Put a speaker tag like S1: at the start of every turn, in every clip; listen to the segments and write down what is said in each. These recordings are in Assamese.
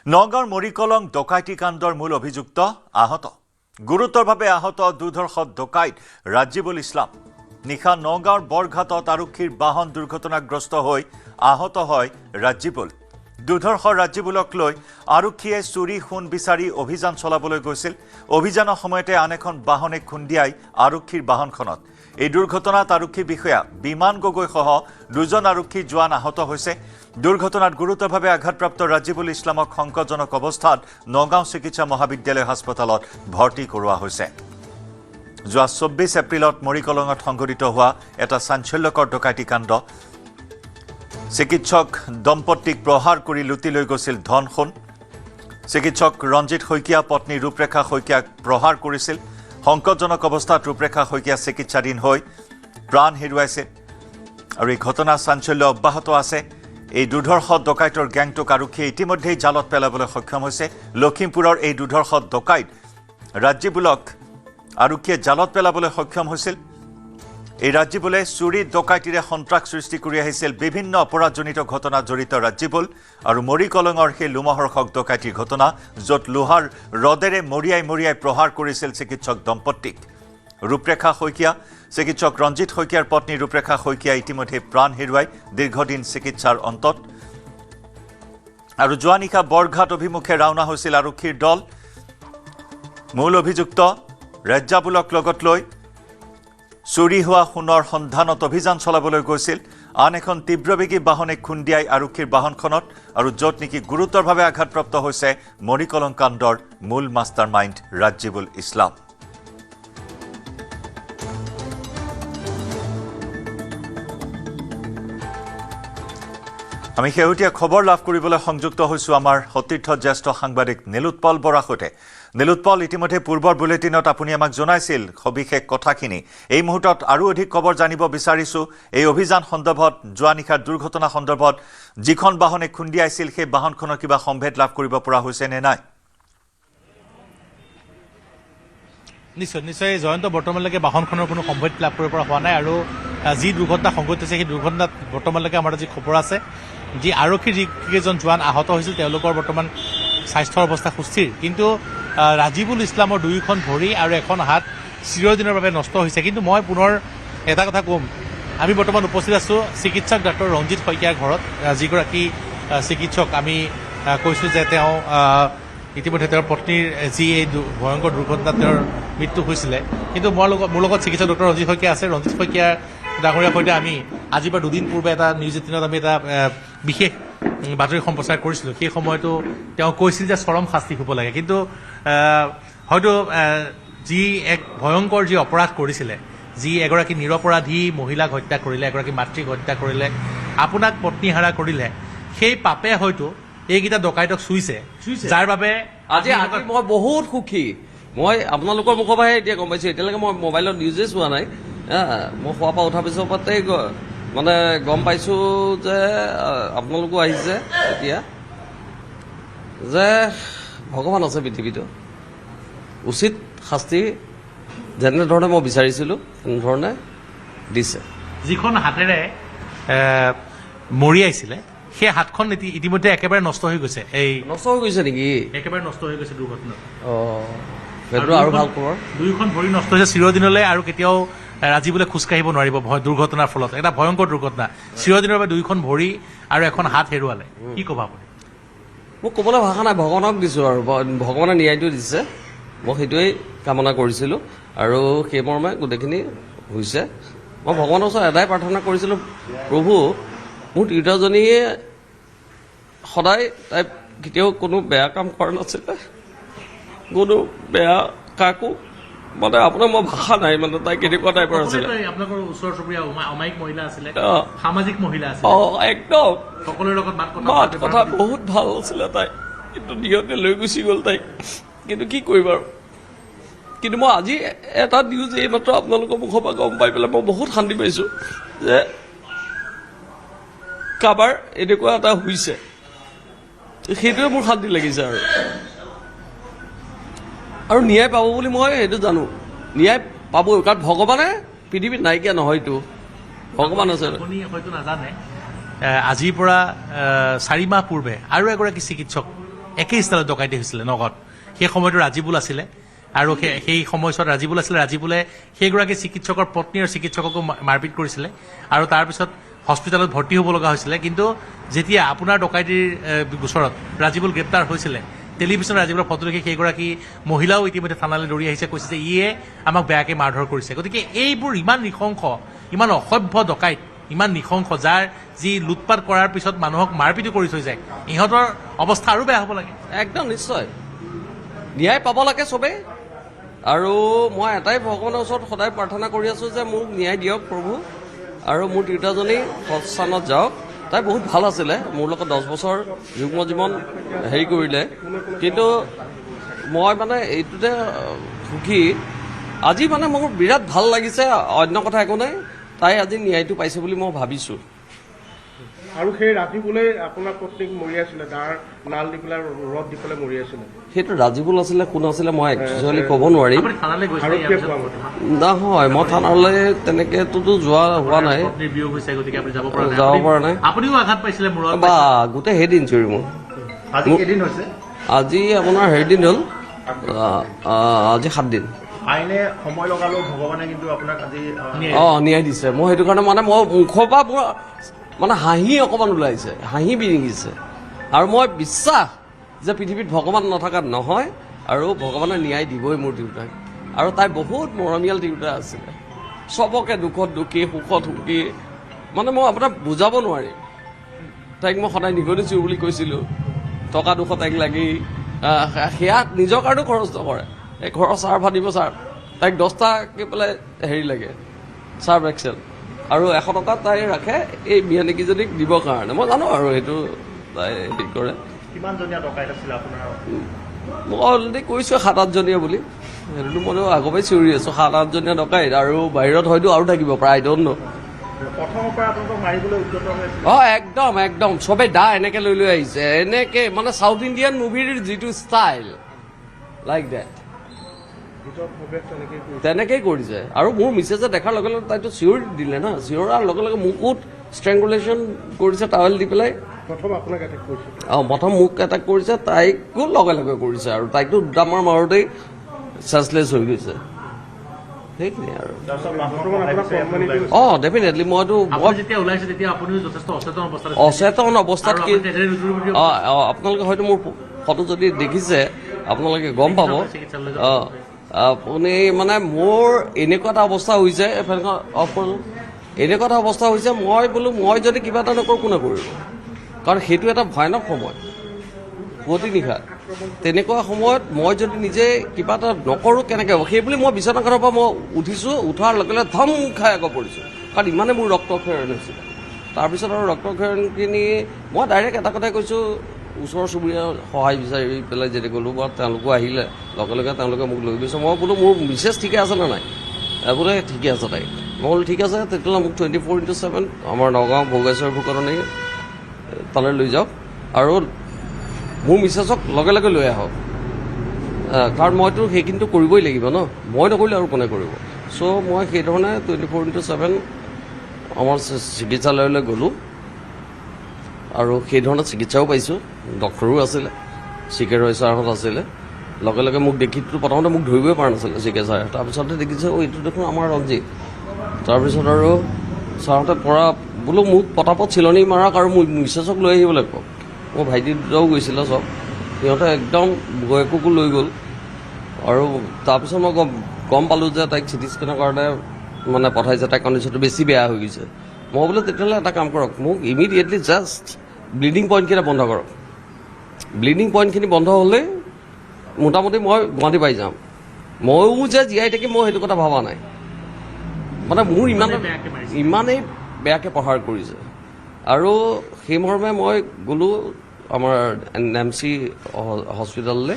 S1: নগাঁৱৰ মৰিকলং ডকাইতি কাণ্ডৰ মূল অভিযুক্ত আহত গুৰুতৰভাৱে আহত দুধৰ্ষত ডকাইত ৰাজিবুল ইছলাম নিশা নগাঁৱৰ বৰঘাটত আৰক্ষীৰ বাহন দুৰ্ঘটনাগ্ৰস্ত হৈ আহত হয় ৰাজিবুল দুধৰ্ষ ৰাজিবুলক লৈ আৰক্ষীয়ে চুৰি সোণ বিচাৰি অভিযান চলাবলৈ গৈছিল অভিযানৰ সময়তে আন এখন বাহনে খুন্দিয়াই আৰক্ষীৰ বাহনখনত এই দুৰ্ঘটনাত আৰক্ষী বিষয়া বিমান গগৈ সহ দুজন আৰক্ষী জোৱান আহত হৈছে দুৰ্ঘটনাত গুৰুতৰভাৱে আঘাতপ্ৰাপ্ত ৰাজিবুল ইছলামক সংকটজনক অৱস্থাত নগাঁও চিকিৎসা মহাবিদ্যালয় হাস্পতালত ভৰ্তি কৰোৱা হৈছে যোৱা 24 এপ্ৰিলত মৰিকলঙত সংঘটিত হোৱা এটা চাঞ্চল্যকৰ ডকাইতি কাণ্ড চিকিৎসক দম্পতীক প্ৰহাৰ কৰি লুটি লৈ গৈছিল ধন সোণ চিকিৎসক ৰঞ্জিত শইকীয়া পত্নী ৰূপৰেখা শইকীয়াক প্ৰহাৰ কৰিছিল সংকটজনক অৱস্থাত ৰূপৰেখা শইকীয়া চিকিৎসাধীন হৈ প্ৰাণ হেৰুৱাইছে আৰু এই ঘটনা চাঞ্চল্য অব্যাহত আছে এই দুধৰ্ষ ডকাইতৰ গ্যাংটোক আৰক্ষীয়ে ইতিমধ্যেই জালত পেলাবলৈ সক্ষম হৈছে লখিমপুৰৰ এই দুধৰ্ষ ডকাইত ৰাজিবুলক আৰক্ষীয়ে জালত পেলাবলৈ সক্ষম হৈছিল এই ৰাজিবুলে চুৰি ডকাইতিৰে সন্ত্ৰাস সৃষ্টি কৰি আহিছিল বিভিন্ন অপৰাধজনিত ঘটনা জড়িত ৰাজিবুল আৰু মৰিকলঙৰ সেই লোমহৰ্ষক ডকাইতিৰ ঘটনা য'ত লোহাৰ ৰডেৰে মৰিয়াই প্ৰহাৰ কৰিছিল চিকিৎসক দম্পতীক ৰূপৰেখা শইকীয়া চিকিৎসক ৰঞ্জিত শইকীয়াৰ পত্নী ৰূপৰেখা শইকীয়া ইতিমধ্যে প্ৰাণ হেৰুৱাই দীৰ্ঘদিন চিকিৎসাৰ অন্তত আৰু যোৱা নিশা বৰঘাট অভিমুখে ৰাওনা হৈছিল আৰক্ষীৰ দল মূল অভিযুক্ত ৰাজাবুলক লগত লৈ চুৰি হোৱা সোণৰ সন্ধানত অভিযান চলাবলৈ গৈছিল আন এখন তীব্ৰবেগী বাহনে খুন্দিয়াই আৰক্ষীৰ বাহনখনত আৰু য'ত নেকি গুৰুতৰভাৱে আঘাতপ্ৰাপ্ত হৈছে মৰিকলং কাণ্ডৰ মূল মাষ্টাৰ মাইণ্ড ৰাজিবুল ইছলাম আমি শেহতীয়া খবৰ লাভ কৰিবলৈ সংযুক্ত হৈছো আমাৰ সতীৰ্থ জ্যেষ্ঠ সাংবাদিক নীলোৎপল বৰাৰ সৈতে নীলোৎপল ইতিমধ্যে পূৰ্বৰ বুলেটিনত আপুনি আমাক জনাইছিল সবিশেষ কথাখিনি এই মুহূৰ্তত আৰু অধিক খবৰ জানিব বিচাৰিছো এই অভিযান সন্দৰ্ভত যোৱা নিশাৰ দুৰ্ঘটনা সন্দৰ্ভত যিখন বাহনে খুন্দিয়াইছিল সেই বাহনখনৰ কিবা সম্ভেদ লাভ কৰিব পৰা হৈছে নে নাই
S2: নিশ্চয় জয়ন্ত বৰ্তমানলৈকে বাহনখনৰ কোনো সম্ভেদ লাভ কৰিব পৰা হোৱা নাই আৰু যি দুৰ্ঘটনা সংঘটিছে সেই দুৰ্ঘটনাত বৰ্তমানলৈকে আমাৰ যি খবৰ আছে যি আৰক্ষীৰ যিকেইজন জোৱান আহত হৈছিল তেওঁলোকৰ বৰ্তমান স্বাস্থ্যৰ অৱস্থা সুস্থিৰ কিন্তু ৰাজিবুল ইছলামৰ দুয়োখন ভৰি আৰু এখন হাত চিৰদিনৰ বাবে নষ্ট হৈছে কিন্তু মই পুনৰ এটা কথা ক'ম আমি বৰ্তমান উপস্থিত আছোঁ চিকিৎসক ডাক্তৰ ৰঞ্জিত শইকীয়াৰ ঘৰত যিগৰাকী চিকিৎসক আমি কৈছোঁ যে তেওঁ ইতিমধ্যে তেওঁৰ পত্নীৰ যি এই ভয়ংকৰ দুৰ্ঘটনাত তেওঁৰ মৃত্যু হৈছিলে কিন্তু মোৰ লগত চিকিৎসক ডক্টৰ ৰঞ্জিত শইকীয়া আছে ৰঞ্জিত শইকীয়া ডাঙৰীয়াৰ সৈতে আমি আজিৰ পৰা দুদিন পূৰ্বে এটা নিউজ 18ত আমি এটা বিশেষ বাতৰি সম্প্ৰচাৰ কৰিছিলোঁ সেই সময়তো তেওঁ কৈছিল যে চৰম শাস্তি হ'ব লাগে কিন্তু হয়তো যি এক ভয়ংকৰ যি অপৰাধ কৰিছিলে যি এগৰাকী নিৰপৰাধী মহিলাক হত্যা কৰিলে এগৰাকী মাতৃক হত্যা কৰিলে আপোনাক পত্নীহাৰা কৰিলে সেই পাপে হয়তো এইকেইটা ডকাইতক চুইছে যাৰ বাবে
S3: আজি মই বহুত সুখী মই আপোনালোকৰ মুখৰ পৰাহে এতিয়া গম পাইছোঁ এতিয়ালৈকে মই মোবাইলত নিউজে চোৱা নাই মই খোৱাৰ পৰা উঠাৰ পিছৰ পৰাই মানে গম পাইছোঁ যে আপোনালোকো আহিছে এতিয়া যে ভগৱান আছে পৃথিৱীটো উচিত শাস্তি যেনেধৰণে মই বিচাৰিছিলোঁ তেনেধৰণে দিছে
S2: যিখন হাতেৰে মৰিয়াইছিলে সেই হাতখন ইতিমধ্যে একেবাৰে নষ্ট হৈ গৈছে এই
S3: নষ্ট হৈ গৈছে নেকি
S2: একেবাৰে নষ্ট হৈ গৈছে দুৰ্ঘটনাত
S3: সেইটো আৰু ভাল খবৰ
S2: দুয়োখন ভৰি নষ্ট হৈছে চিৰদিনলৈ আৰু কেতিয়াও ৰাজিবুলে খোজকাঢ়িব নোৱাৰিব দুৰ্ঘটনাৰ ফলত এটা ভয়ংকৰ দুৰ্ঘটনা চিৰদিনৰ বাবে দুয়োখন ভৰি আৰু এখন হাত হেৰুৱালে কি ক'ব আপুনি
S3: মোক ক'বলৈ ভাষা নাই ভগৱানক দিছোঁ আৰু ভগৱানে ন্যায়টো দিছে মই সেইটোৱেই কামনা কৰিছিলোঁ আৰু সেই মৰ্মে গোটেইখিনি হৈছে মই ভগৱানৰ ওচৰত এটাই প্ৰাৰ্থনা কৰিছিলোঁ প্ৰভু মোৰ তিৰোতাজনীয়ে সদায় তাই কেতিয়াও কোনো বেয়া কাম কৰা নাছিলে কোনো বেয়া কাকো মানে আপোনাৰ মই ভাষা নাই মানে তাই কেনেকুৱা টাইপৰ আছিলে
S2: আপোনালোকৰ ওচৰ চুবুৰীয়া অমায়িক মহিলা আছিলে সামাজিক মহিলা আছিলে
S3: একদম
S2: সকলোৰে লগত
S3: মাত কথা বহুত ভাল আছিলে তাই কিন্তু নিয়তে লৈ গুচি গ'ল তাইক কিন্তু কি কৰিম আৰু কিন্তু মই আজি এটা নিউজ এইমাত্ৰ আপোনালোকৰ মুখৰ পৰা গম পাই পেলাই মই বহুত শান্তি পাইছোঁ যে কাৰোবাৰ এনেকুৱা এটা হৈছে সেইটোৱে মোৰ শান্তি লাগিছে আৰু ন্যায় পাব বুলি মই সেইটো জানো ন্যায় পাব কাৰণ ভগৱানে পৃথিৱীত নাইকিয়া নহয়তো ভগৱান আছে
S2: আপুনি হয়তো নাজানে আজিৰ পৰা 4 মাহ পূৰ্বে আৰু এগৰাকী চিকিৎসক একেই ষ্টাইলত ডকাইতি হৈছিলে নগদ সেই সময়তো ৰাজীবুল আছিলে আৰু সেই সময়ছোৱাত ৰাজীবুল আছিলে ৰাজীবুলে সেইগৰাকী চিকিৎসকৰ পত্নী আৰু চিকিৎসককো মাৰপিট কৰিছিলে আৰু তাৰপিছত হস্পিটেলত ভৰ্তি হ'ব লগা হৈছিলে কিন্তু যেতিয়া আপোনাৰ ডকাইতিৰ গোচৰত ৰাজীবুল গ্ৰেপ্তাৰ হৈছিলে টেলিভিশ্যন ৰাজীৱৰ ফটো দেখি সেইগৰাকী মহিলাও ইতিমধ্যে থানালৈ দৌৰি আহিছে কৈছে যে ইয়ে আমাক বেয়াকৈ মাৰধৰ কৰিছে গতিকে এইবোৰ ইমান নৃশংস ইমান অসভ্য ডকাইত ইমান নৃশংস যাৰ যি লুটপাট কৰাৰ পিছত মানুহক মাৰপিটো কৰি থৈ যায় ইহঁতৰ অৱস্থা আৰু বেয়া হ'ব লাগে
S3: একদম নিশ্চয় ন্যায় পাব লাগে চবেই আৰু মই এটাই ভগৱানৰ ওচৰত সদায় প্ৰাৰ্থনা কৰি আছোঁ যে মোক ন্যায় দিয়ক প্ৰভু আৰু মোৰ দেউতাজনী সৎস্থানত যাওক তাই বহুত ভাল আছিলে মোৰ লগত 10 বছৰ যুগ্ম জীৱন হেৰি কৰিলে কিন্তু মই মানে এইটোতে সুখী আজি মানে মোৰ বিৰাট ভাল লাগিছে অন্য কথা একো নাই তাই আজি ন্যায়টো পাইছে বুলি মই ভাবিছোঁ
S4: আৰু সেই ৰাজীবুলে আপোনাৰ পত্নীক মৰিয়াইছিলে তাৰ নাল দি পেলাই ৰদ দি পেলাই মৰিয়াইছিলে
S3: সেইটো ৰাজীবুল আছিলে কোন আছিলে মই একচুৱেলি ক'ব নোৱাৰিম
S2: আপুনি থানালৈ গৈছে
S4: আৰক্ষীয়ে কোৱা মতে
S3: নহয় মই থানালৈ তেনেকেতো যোৱা হোৱা নাই
S2: পত্নীৰ বিয়োগ হৈছে গতিকে আপুনি যাব
S3: যাব পৰা নাই
S2: আপুনিও আঘাত পাইছিলে মূৰত
S3: বা গোটেই হেড ইঞ্চুৰি মোৰ
S4: আজি কেইদিন হৈছে
S3: আজি আপোনাৰ হেৰিদিন হ'ল আজি 7 দিন
S4: আইনে সময় লগালেও ভগৱানে কিন্তু আপোনাক আজি
S3: ন্যায় দিছে মই সেইটো কাৰণে মানে মই মুখৰ পৰা মোৰ মানে হাঁহি অকণমান ওলাইছে হাঁহি বিৰিঙিছে আৰু মই বিশ্বাস যে পৃথিৱীত ভগৱান নথকাত নহয় আৰু ভগৱানে ন্যায় দিবই মোৰ দেউতাক আৰু তাই বহুত মৰমীয়াল দেউতা আছিলে চবকে দুখত দুখী সুখত সুখী মানে মই আপোনাক বুজাব নোৱাৰিম তাইক মই সদায় নিগনিছোঁ বুলি কৈছিলোঁ টকা দুশ তাইক লাগি সেয়া নিজৰ কাৰণেও খৰচ নকৰে এই ঘৰৰ চাৰ ভাতিব চাৰ তাইক 10টাকৈ পেলাই হেৰি লাগে চাৰ্ফ এক্সেল আৰু 100 টকা তাই ৰাখে এই বিয়ানীকেইজনীক দিবৰ কাৰণে মই জানো আৰু সেইটো তাই হেৰি কৰে
S4: কিমানজনীয়া ডকাইত আছিলে আপোনাৰ
S3: মই অলৰেডি কৈছোঁ 7-8জনীয়া বুলি সেইটোতো মই আগৰ পৰাই চিঞৰি আছোঁ 7-8জনীয়া ডকাইত আৰু বাহিৰত হয়তো আৰু থাকিব প্ৰায় ড'ন
S4: প্ৰথমৰ পৰা আপোনালোকক মাৰিবলৈ উদ্যত হৈ আছিল
S3: একদম একদম চবেই দা এনেকৈ লৈ লৈ আহিছে এনেকৈ মানে চাউথ ইণ্ডিয়ান মুভিৰ যিটো ষ্টাইল লাইক ডেট
S4: নিজৰ প্ৰৱেশ তেনেকেই কৰিছে
S3: তেনেকেই কৰিছে আৰু মোৰ মিছেছে দেখাৰ লগে লগে তাইতো চিঞৰ দিলে না চিঞৰাৰ লগে লগে মোকোত ষ্ট্ৰেংগুলেশ্যন কৰিছে টাৱেল দি পেলাই
S4: প্ৰথম আপোনাক এটেক কৰিছে
S3: প্ৰথম মোক এটেক কৰিছে তাইকো লগে লগে কৰিছে আৰু তাইকো দুটামাৰ মাৰোতেই চেঞ্চলেছ হৈ গৈছে সেইখিনি আৰু
S4: বৰ্তমান আপোনাক সন্মানিত
S3: ডেফিনেটলি মইতো
S2: আপুনি যেতিয়া ওলাইছে তেতিয়া আপুনিও যথেষ্ট অচেতন অৱস্থাত
S3: অচেতন অৱস্থাত কি
S2: আৰু আপুনি ৰুজু বুলি
S3: আপোনালোকে হয়তো মোৰ ফটো যদি দেখিছে আপোনালোকে গম পাব আপুনি মানে মোৰ এনেকুৱা এটা অৱস্থা হৈছে ফেনখন অফ কৰোঁ এনেকুৱা এটা অৱস্থা হৈছে মই বোলো মই যদি কিবা এটা নকৰোঁ কোনে কৰিব কাৰণ সেইটো এটা ভয়ানক সময় পুৱতি নিশা তেনেকুৱা সময়ত মই যদি নিজে কিবা এটা নকৰোঁ কেনেকৈ হ'ব সেই বুলি মই বিচনাখনৰ পৰা মই উঠিছোঁ উঠাৰ লগে লগে ধম খাই আকৌ পৰিছোঁ কাৰণ ইমানেই মোৰ ৰক্তক্ষৰণ হৈছিল তাৰপিছত আৰু ৰক্তক্ষৰণখিনি মই ডাইৰেক্ট এটা কথাই কৈছোঁ ওচৰ চুবুৰীয়া সহায় বিচাৰি পেলাই যেতিয়া গ'লোঁ বা তেওঁলোকো আহিলে লগে লগে তেওঁলোকে মোক লৈ গৈছে মই বোলো মোৰ মিছেছ ঠিকে আছে নে নাই বোলে ঠিকে আছে তাই মই বোলো ঠিক আছে তেতিয়াহ'লে মোক 24/7 আমাৰ নগাঁও ভোগেশ্বৰ ভূকৰণী তালৈ লৈ যাওক আৰু মোৰ মিছেছক লগে লগে লৈ আহক কাৰণ মইতো সেইখিনিতো কৰিবই লাগিব ন মই নকৰিলে আৰু কোনে কৰিব চ' মই সেইধৰণে 24/7 আমাৰ চিকিৎসালয়লৈ গ'লোঁ আৰু সেইধৰণে চিকিৎসাও পাইছোঁ ডক্টৰো আছিলে চিকে ৰয় ছাৰহঁত আছিলে লগে লগে মোক দেখিতো প্ৰথমতে মোক ধৰিবই পৰা নাছিলে চিকে ছাৰে তাৰপিছতে দেখিছে এইটো দেখোন আমাৰ ৰঞ্জিত তাৰপিছত আৰু ছাৰহঁতে পৰা বোলো মোক পটাপট চিলনি মাৰক আৰু মোৰ মিছেছক লৈ আহিবলৈ কওক মোৰ ভাইটি দুটাও গৈছিলে চব সিহঁতে একদম বয়ককো লৈ গ'ল আৰু তাৰপিছত মই গম পালোঁ যে তাইক চিটি স্কেনৰ কাৰণে মানে পঠাইছে তাইৰ কণ্ডিশ্যনটো বেছি বেয়া হৈ গৈছে মই বোলো তেতিয়াহ'লে এটা কাম কৰক মোক ইমিডিয়েটলি জাষ্ট ব্লিডিং পইণ্টকেইটা বন্ধ কৰক ব্লিডিং পইণ্টখিনি বন্ধ হ'লে মোটামুটি মই গুৱাহাটী পাই যাম ময়ো যে জীয়াই থাকিম মই সেইটো কথা ভবা নাই মানে মোৰ ইমানেই বেয়াকৈ প্ৰহাৰ কৰিছে আৰু সেই মৰ্মে মই গ'লোঁ আমাৰ NMC হস্পিটেললৈ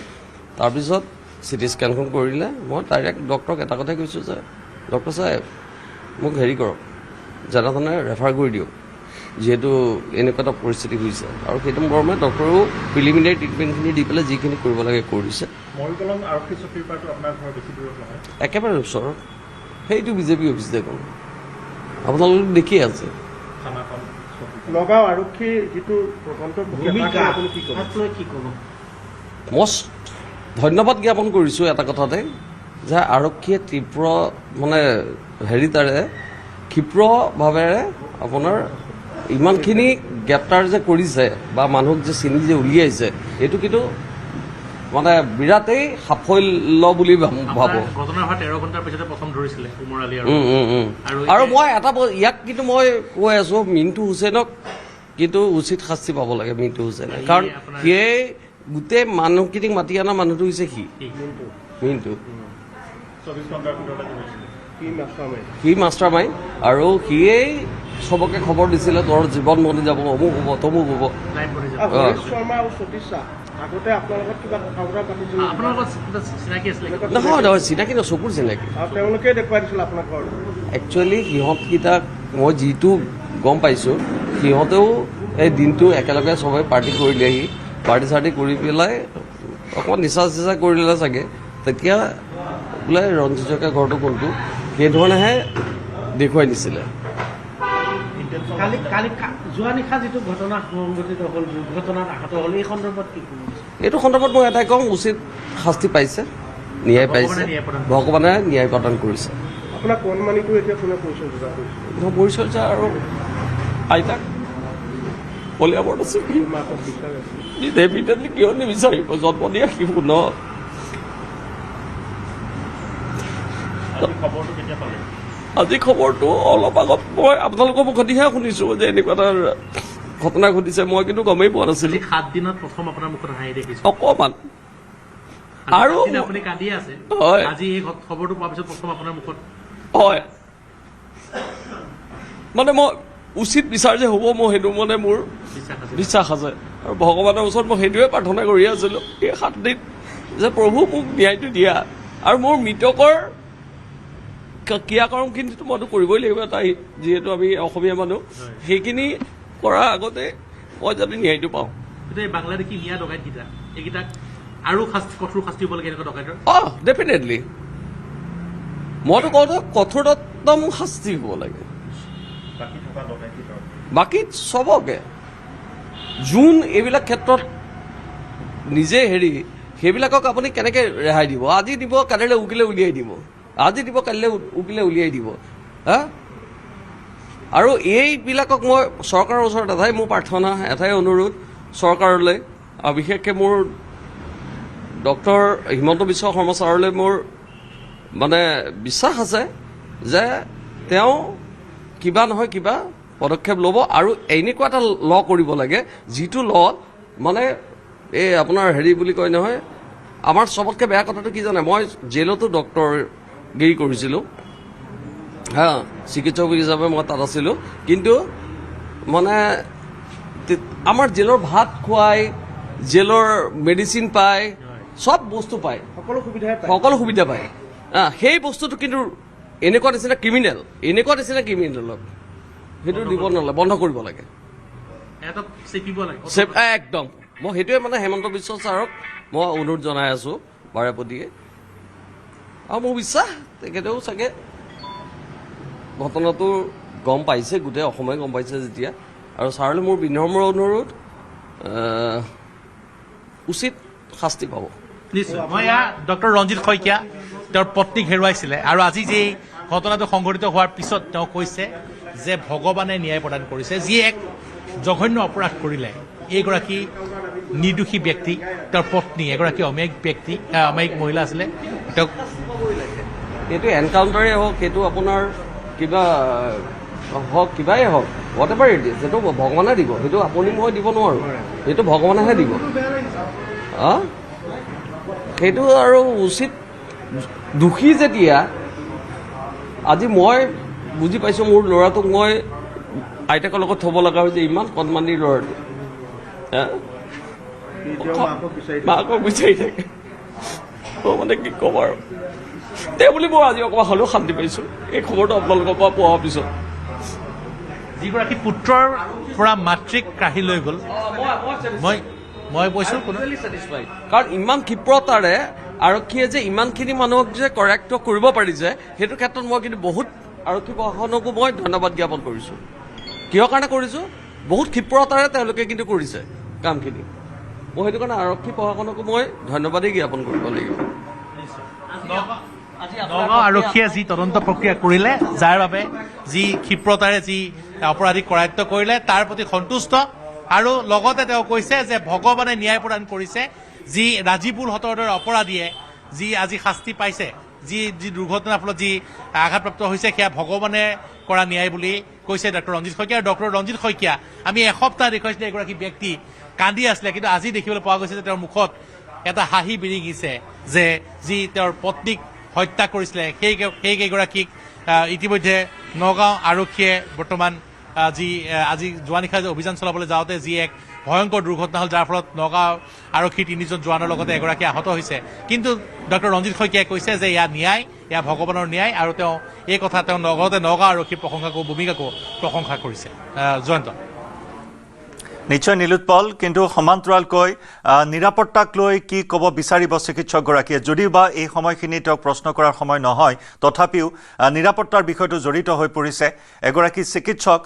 S3: তাৰপিছত চিটি স্কেনখন কৰিলে মই ডাইৰেক্ট ডক্টৰক এটা কথাই কৈছোঁ যে ডক্টৰ চাহেব মোক হেৰি কৰক যেনে ৰেফাৰ কৰি দিয়ক যিহেতু এনেকুৱা এটা পৰিস্থিতি হৈছে আৰু সেইটো মৰ্মে ডক্টৰেও প্ৰিলিমিনাৰী ট্ৰিটমেণ্টখিনি দি পেলাই যিখিনি কৰিব লাগে কৰিছে
S4: মৰিকলম আৰক্ষী চকীৰ পৰাটো আপোনাৰ ঘৰ বেছি দূৰত নহয়
S3: একেবাৰে ওচৰত সেইটো বিজেপি অফিচ দেখোন আপোনালোকে দেখিয়ে আছে
S4: নগাঁও আৰক্ষীৰ যিটো তদন্ত
S2: ভূমিকা কি ক'ব
S3: মই ধন্যবাদ জ্ঞাপন কৰিছোঁ এটা কথাতে যে আৰক্ষীয়ে তীব্ৰ মানে তাৰে ক্ষিপ্ৰভাৱেৰে আপোনাৰ ইমানখিনি গ্ৰেপ্তাৰ যে কৰিছে বা মানুহক যে চিনি যে উলিয়াইছে এইটো কিন্তু মানে বিৰাটেই সাফল্য বুলি ভাবোঁ।
S2: ঘটনা হোৱা 13 ঘণ্টাৰ পিছতে প্ৰথম ধৰিছিলে উমৰ আলী
S3: আৰু মই এটা ইয়াক কিন্তু মই কৈ আছোঁ মিণ্টু হুছেইনক কিন্তু উচিত শাস্তি পাব লাগে মিণ্টু হুছেইনে, কাৰণ সিয়ে গোটেই মানুহখিনিক মাতি অনা মানুহটো হৈছে মিণ্টু সি মাষ্টাৰ মাইণ্ড আৰু সিয়েই চবকে খবৰ দিছিলে তোৰ জীৱন মনি যাব অমুক হ'ব তমুক হ'ব। নহয় চিনাকি নহয় চকুৰ চিনাকি। একচুৱেলি সিহঁতকেইটাক মই যিটো গম পাইছোঁ সিহঁতেও এই দিনটো একেলগে চবেই পাৰ্টি কৰিলেহি, পাৰ্টি চাৰ্টি কৰি পেলাই অকণমান নিচা চিচা কৰিলে চাগে, তেতিয়া বোলে ৰঞ্জিত শইকীয়া ঘৰটো কোনটো সেইধৰণেহে দেখুৱাই দিছিলে।
S5: যোৱা নিশা যিটো ঘটনা সংঘটিত হ'ল দুৰ্ঘটনাত আহত হ'ল এই সন্দৰ্ভত কি ক'ব?
S3: এইটো সন্দৰ্ভত মই এটাই কওঁ উচিত শাস্তি পাইছে, ন্যায় পাইছে, ভগৱানে ন্যায় প্ৰদান কৰিছে।
S4: আপোনাৰ কণমানিটো এতিয়া কোনে পৰিচয় যোগাৰ কৰিছে?
S3: পৰিচয় যে আৰু আইতাক কলিয়াবৰত আছে ডেফিনেটলি কিয় নিবিচাৰিব, জন্ম দিয়া শিশু ন। আজি খবৰটো অলপ আগত মই আপোনালোকৰ মুখেদিহে শুনিছোঁ যে এনেকুৱা এটা ঘটনা ঘটিছে, মই কিন্তু গমেই পোৱা নাছিলোঁ।
S2: 7 দিনত প্ৰথম আপোনাৰ মুখত হাঁহি দেখিছোঁ
S3: অকণমান আৰু
S2: আপুনি কান্দি আছে,
S3: হয়
S2: আজি এই খবৰটো পোৱাৰ পিছত প্ৰথম আপোনাৰ মুখত
S3: হয় মানে মই উচিত বিচাৰ যে হ'ব মই সেইটো মানে মোৰ বিশ্বাস আছে আৰু ভগৱানৰ ওচৰত মই সেইটোৱে প্ৰাৰ্থনা কৰি আছিলোঁ এই 7 দিন যে প্ৰভু মোক ন্যায়টো দিয়া আৰু মোৰ মৃতকৰ ক্ৰিয়াকৰ্মখিনিতো মইতো কৰিবই লাগিব, তাই যিহেতু আমি অসমীয়া মানুহ সেইখিনি কৰাৰ আগতে মই যাতে ন্যায়টো পাওঁ।
S2: কিন্তু এই বাংলাদেশী নিয়া ডকাইতকেইটা এইকেইটাক আৰু কঠোৰ শাস্তি হ'ব লাগে এনেকুৱা ডকাইতৰ?
S3: ডেফিনেটলি মইতো কওঁ কঠোৰতম শাস্তি হ'ব লাগে। বাকী চবকে যোন এইবিলাক ক্ষেত্ৰত নিজে সেইবিলাকক আপুনি কেনেকৈ ৰেহাই দিব? আজি দিব কালিলৈ উকিলে উলিয়াই দিব, আজি দিব কালিলৈ উকিলে উলিয়াই দিব হা। আৰু এইবিলাকক মই চৰকাৰৰ ওচৰত এটাই মোৰ প্ৰাৰ্থনা, এটাই অনুৰোধ চৰকাৰলৈ, আৰু বিশেষকৈ মোৰ ডক্টৰ হিমন্ত বিশ্ব শৰ্মা ছাৰলৈ মোৰ মানে বিশ্বাস আছে যে তেওঁ কিবা নহয় কিবা পদক্ষেপ ল'ব আৰু এনেকুৱা এটা ল কৰিব লাগে যিটো ল মানে এই আপোনাৰ বুলি কয় নহয়, আমাৰ চবতকৈ বেয়া কথাটো কি জানে, মই জেলতো ডক্টৰগিৰি কৰিছিলোঁ হা, চিকিৎসক হিচাপে মই তাত আছিলোঁ, কিন্তু মানে আমাৰ জেলৰ ভাত খুৱাই, জেলৰ মেডিচিন পায়, চব বস্তু পায়, সকলো সুবিধা পায় সেই বস্তুটো কিন্তু এনেকুৱা নিচিনা ক্ৰিমিনেলক সেইটো দিব নালাগে, বন্ধ কৰিব লাগে একদম। মই সেইটোৱে মানে হেমন্ত বিশ্ব ছাৰক মই অনুৰোধ জনাই আছোঁ বাৰেপতিয়ে, আৰু মোৰ বিশ্বাস তেখেতেও চাগে ঘটনাটো গম পাইছে, গোটেই অসমে গম পাইছে যেতিয়া, আৰু ছাৰলৈ মোৰ বিনম্ৰ অনুৰোধ উচিত শাস্তি পাব।
S2: নিশ্চয়। মই ডক্টৰ ৰঞ্জিত শইকীয়া তেওঁৰ পত্নীক হেৰুৱাইছিলে আৰু আজি যে ঘটনাটো সংঘটিত হোৱাৰ পিছত তেওঁ কৈছে যে ভগৱানে ন্যায় প্ৰদান কৰিছে, যি এক জঘন্য অপৰাধ কৰিলে এইগৰাকী নিৰ্দোষী ব্যক্তি, তেওঁৰ পত্নী এগৰাকী অমায়িক মহিলা আছিলে, তেওঁক
S3: সেইটো এনকাউণ্টাৰেই হওক, সেইটো আপোনাৰ কিবা হওক, কিবাই হওক, হোৱাট এভাৰ ইট ইজ, সেইটো ভগৱানে দিব, সেইটো আপুনি মই দিব নোৱাৰোঁ, সেইটো ভগৱানেহে দিব সেইটো। আৰু উচিত দোষী যেতিয়া, আজি মই বুজি পাইছোঁ মোৰ ল'ৰাটোক মই আইতাকৰ লগত থ'ব লগা হৈছে, ইমান কণমানিৰ ল'ৰাটো মাকক বিচাৰি থাকে, মানে কি ক'ম আৰু তেওঁ বুলি মই আজি অকণমান হ'লেও শান্তি পাইছোঁ এই খবৰটো আপোনালোকৰ পৰা পোৱাৰ পিছত।
S2: যিগৰাকী পুত্ৰৰ পৰা মাতৃক কাঢ়ি লৈ গ'ল, মই কৈছোঁ
S3: কাৰণ ইমান ক্ষিপ্ৰতাৰে আৰক্ষীয়ে যে ইমানখিনি মানুহক যে কৰেক্ট কৰিব পাৰিছে, সেইটো ক্ষেত্ৰত মই কিন্তু বহুত আৰক্ষী প্ৰশাসনকো মই ধন্যবাদ জ্ঞাপন কৰিছোঁ। কিহৰ কাৰণে কৰিছোঁ? বহুত ক্ষিপ্ৰতাৰে তেওঁলোকে কিন্তু কৰিছে কামখিনি। মই সেইটো কাৰণে আৰক্ষী প্ৰশাসনকো মই ধন্যবাদেই জ্ঞাপন কৰিব লাগিব।
S2: নগাঁও আৰক্ষীয়ে যি তদন্ত প্ৰক্ৰিয়া কৰিলে, যাৰ বাবে যি ক্ষিপ্ৰতাৰে যি অপৰাধীক কৰায়ত্ব কৰিলে তাৰ প্ৰতি সন্তুষ্ট, আৰু লগতে তেওঁ কৈছে যে ভগৱানে ন্যায় প্ৰদান কৰিছে। যি ৰাজীবুল হতৰ দৰে অপৰাধীয়ে যি আজি শাস্তি পাইছে, যি দুৰ্ঘটনাৰ ফলত যি আঘাতপ্ৰাপ্ত হৈছে, সেয়া ভগৱানে কৰা ন্যায় বুলি কৈছে ডক্টৰ ৰঞ্জিত শইকীয়া। আৰু ডক্টৰ ৰঞ্জিত শইকীয়া আমি এসপ্তাহ দেখুৱাইছিলে এগৰাকী ব্যক্তি কান্দি আছিলে, কিন্তু আজি দেখিবলৈ পোৱা গৈছে যে তেওঁৰ মুখত এটা হাঁহি বিৰিঙিছে, যে যি তেওঁৰ পত্নীক হত্যা কৰিছিলে সেইকেইগৰাকীক ইতিমধ্যে নগাঁও আৰক্ষীয়ে বৰ্তমান আজি যোৱা নিশা অভিযান চলাবলৈ যাওঁতে যি এক ভয়ংকৰ দুৰ্ঘটনা হ'ল, যাৰ ফলত নগাঁও আৰক্ষীৰ 3জন জোৱানৰ লগতে এগৰাকী আহত হৈছে। কিন্তু ডক্টৰ ৰঞ্জিত শইকীয়াই কৈছে যে এয়া ন্যায়, এয়া ভগৱানৰ ন্যায়, আৰু তেওঁ এই কথা তেওঁ লগতে নগাঁও আৰক্ষীৰ ভূমিকাকো প্ৰশংসা কৰিছে। জয়ন্ত।
S1: নিশ্চয় নীলোৎপল, কিন্তু সমান্তৰালকৈ নিৰাপত্তাক লৈ কি ক'ব বিচাৰিব চিকিৎসকগৰাকীয়ে? যদিও বা এই সময়খিনি তেওঁক প্ৰশ্ন কৰাৰ সময় নহয়, তথাপিও নিৰাপত্তাৰ বিষয়টো জড়িত হৈ পৰিছে। এগৰাকী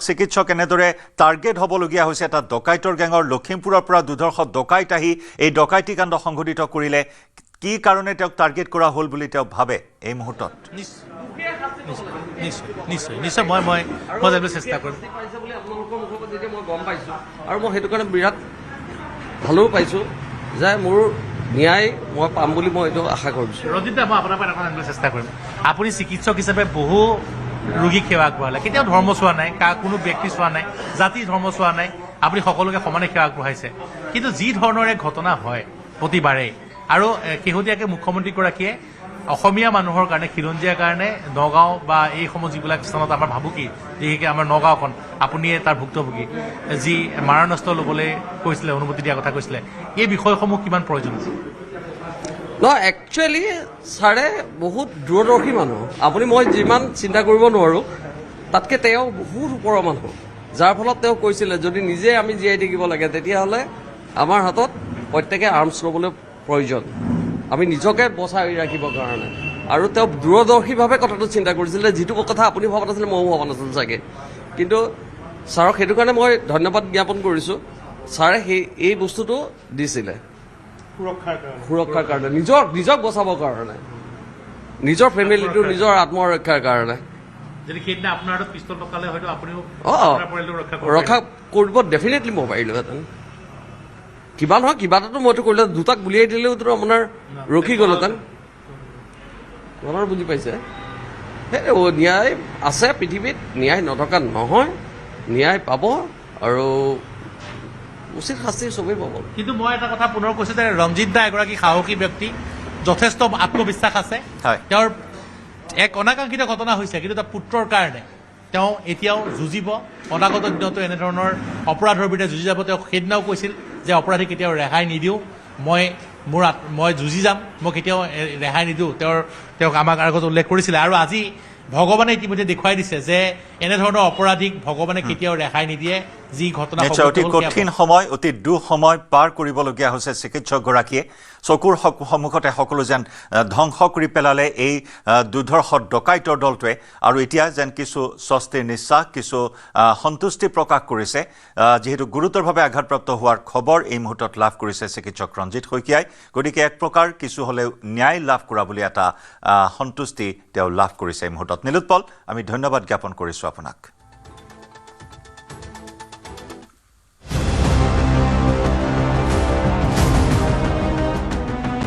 S1: চিকিৎসক এনেদৰে টাৰ্গেট হ'বলগীয়া হৈছে এটা ডকাইতৰ গেঙৰ। লখিমপুৰৰ পৰা দুৰ্ধৰ্ষ ডকাইত আহি এই ডকাইতি কাণ্ড সংঘটিত কৰিলে। কি কাৰণে তেওঁক টাৰ্গেট কৰা হ'ল বুলি তেওঁ ভাবে এই মুহূৰ্তত?
S2: নিশ্চয় মই জানিবলৈ চেষ্টা কৰিম।
S3: মই গম পাইছোঁ, আৰু মই সেইটো কাৰণে বিৰাট ভালো পাইছোঁ যে মোৰ ন্যায় মই পাম বুলি মই এইটো আশা কৰিছোঁ।
S2: ৰঞ্জিত দা, মই আপোনাৰ পৰা এটা জানিবলৈ চেষ্টা কৰিম। আপুনি চিকিৎসক হিচাপে বহু ৰোগীক সেৱা আগবঢ়ালে, কেতিয়াও ধৰ্ম চোৱা নাই, কোনো ব্যক্তি চোৱা নাই, জাতি ধৰ্ম চোৱা নাই, আপুনি সকলোকে সমানে সেৱা আগবঢ়াইছে। কিন্তু যি ধৰণৰ এক ঘটনা হয় প্ৰতিবাৰেই, আৰু শেহতীয়াকৈ মুখ্যমন্ত্ৰীগৰাকীয়ে অসমীয়া মানুহৰ কাৰণে, খিলঞ্জীয়াৰ কাৰণে নগাঁও বা এইসমূহ যিবিলাক স্থানত আমাৰ ভাবুকি, বিশেষকৈ আমাৰ নগাঁওখন, আপুনিয়ে তাৰ ভুক্তভোগী, যি মাৰণাস্ত্ৰ ল'বলৈ কৈছিলে, অনুমতি দিয়াৰ কথা কৈছিলে, এই বিষয়সমূহ কিমান প্ৰয়োজন আছে?
S3: নহয়, একচুৱেলি ছাৰে বহুত দূৰদৰ্শী মানুহ। মই যিমান চিন্তা কৰিব নোৱাৰোঁ, তাতকৈ তেওঁ বহুত ওপৰৰ মানুহ, যাৰ ফলত তেওঁ কৈছিলে যদি নিজে আমি জীয়াই থাকিব লাগে, তেতিয়াহ'লে আমাৰ হাতত প্ৰত্যেকে আৰ্মছ ল'বলৈ প্ৰয়োজন, আমি নিজকে বচাই ৰাখিবৰ কাৰণে। আৰু তেওঁ দূৰদৰ্শীভাৱে কথাটো চিন্তা কৰিছিলে, যিটো কথা আপুনি ভবা নাছিলে, ময়ো ভবা নাছিলোঁ চাগে। কিন্তু ছাৰক সেইটো কাৰণে মই ধন্যবাদ জ্ঞাপন কৰিছোঁ। ছাৰে এই বস্তুটো দিছিলে সুৰক্ষাৰ কাৰণে, নিজক বচাবৰ কাৰণে, নিজৰ ফেমিলিটো, নিজৰ আত্মৰক্ষাৰ কাৰণে। ৰক্ষা কৰিব ডেফিনেটলি মই পাৰিলোহেঁতেন। কিবা নহয় কিবা এটাতো মইতো কৰিলো, দুটাক গুলিয়াই দিলেওতো আপোনাৰ ৰখি গ'লহেঁতেন। আপোনাৰ বুজি পাইছে? সেই ন্যায় আছে পৃথিৱীত, ন্যায় নথকা নহয়, ন্যায় পাব, আৰু উচিত শাস্তি চবেই পাব।
S2: কিন্তু মই এটা কথা পুনৰ কৈছোঁ যে ৰঞ্জিত দা এগৰাকী সাহসী ব্যক্তি, যথেষ্ট আত্মবিশ্বাস আছে। তেওঁৰ এক অনাকাংক্ষিত ঘটনা হৈছে, কিন্তু তাৰ পুত্ৰৰ কাৰণে তেওঁ এতিয়াও যুঁজিব, অনাগত দিনতো এনেধৰণৰ অপৰাধৰ বিৰুদ্ধে যুঁজি যাব। তেওঁ সেইদিনাও কৈছিল যে অপৰাধী কেতিয়াও ৰেহাই নিদিওঁ, মই যুঁজি যাম, মই কেতিয়াও ৰেহাই নিদিওঁ, তেওঁক আমাক আগত উল্লেখ কৰিছিলে। আৰু আজি ভগৱানে ইতিমধ্যে দেখুৱাই দিছে যে এনেধৰণৰ অপৰাধীক ভগৱানে কেতিয়াও ৰেহাই নিদিয়ে। যি ঘটনা
S1: অতি কঠিন সময়, অতি দুঃসময় পাৰ কৰিবলগীয়া হৈছে চিকিৎসকগৰাকীয়ে। চকুৰ সন্মুখতে সকলো যেন ধ্বংস কৰি পেলালে এই দুৰ্ধৰ্ষ ডকাইতৰ দলটোৱে, আৰু এতিয়া যেন কিছু স্বস্তিৰ নিশ্বাস, কিছু সন্তুষ্টি প্ৰকাশ কৰিছে, যিহেতু গুৰুতৰভাৱে আঘাতপ্ৰাপ্ত হোৱাৰ খবৰ এই মুহূৰ্তত লাভ কৰিছে চিকিৎসক ৰঞ্জিত শইকীয়াই। গতিকে এক প্ৰকাৰ কিছু হ'লেও ন্যায় লাভ কৰা বুলি এটা সন্তুষ্টি তেওঁ লাভ কৰিছে এই মুহূৰ্তত। নীলোৎপল, আমি ধন্যবাদ জ্ঞাপন কৰিছোঁ আপোনাক।